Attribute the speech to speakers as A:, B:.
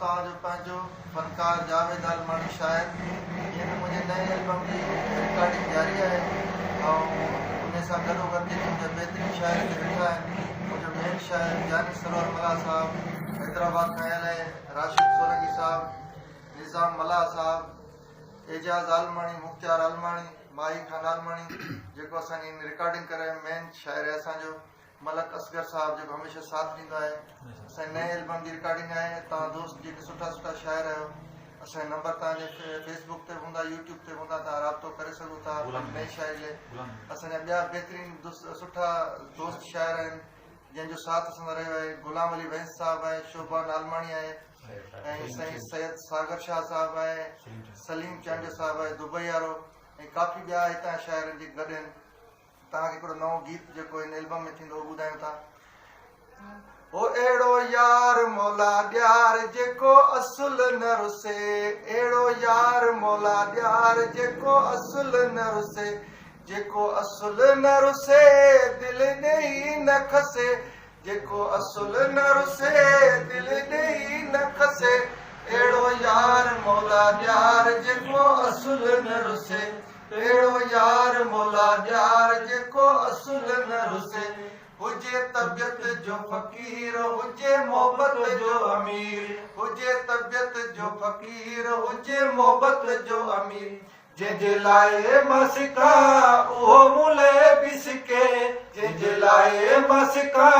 A: तव्हांजो पंहिंजो फनकार जावेद आलमानी शायर। इन मुंहिंजे नए एल्बम जी रिकॉर्डिंग जारी आहे ऐं उन सां गॾोगॾु जेके मुंहिंजा बहितरीन शाइर हिते वेठा आहिनि, मुंहिंजो मेन शाइर जानी सरोवर मला साहब हैदराबाद खां आयल आहे, राशिद सोलंकी साहब, निज़ाम मला साहब, एजाज़ आलमानी, मुख्तार आलमानी, माही खान आलमानी, जेको असांजी रिकॉर्डिंग करे मेन शाइर आहे असांजो, मलक असगर साहब जेको हमेशह साथ ॾींदो आहे। असांजे नए एल्बम जी रिकॉर्डिंग आहे। तव्हां दोस्त जेके सुठा सुठा शाइर आहियो, असांजे नंबर तव्हांजे फेसबुक ते हूंदा, यूट्यूब ते हूंदा, तव्हां राब्तो करे सघो था नई शाइरी लाइ। असांजा ॿिया बहितरीन सुठा दोस्त शाइर आहिनि जंहिंजो साथ असांजो रहियो आहे। गुलाम अली वैंस साहब आहे, शोभान आलमानी आहे, ऐं साईं सैयद सागर शाह साहब आहे, सलीम चांडियो साहब आहे दुबई वारो, ऐं काफ़ी ॿिया हितां शाइर जेके गॾु आहिनि। तव्हांखे हिकिड़ो नओं गीत जेको हिन एल्बम में थींदो ॿुधायूं था। ओ अहिड़ो यार मौला ॾियार जेको असुल न रुसे, अहिड़ो यार मौला ॾियार जेको असुल न रुसे, जेको असुल न रुसे दिल ॾेई न खसे, जेको असुल न रुसे दिल ॾेई न खसे, अहिड़ो यार मौला ॾियार जेको असुल न रुसे, अहिड़ो यार मौला ॾियार जेको असुल न रुसे, हुजे तबियत जो फ़क़ीर हुजे मोहबत जो अमीर, हुजे तबियत जो फ़क़ीर हुजे मोहबत जो अमीर, जंहिंजे लाइ मां सिखां उहो मूं लाइ बि सिखे, जंहिंजे लाइ मां सिखां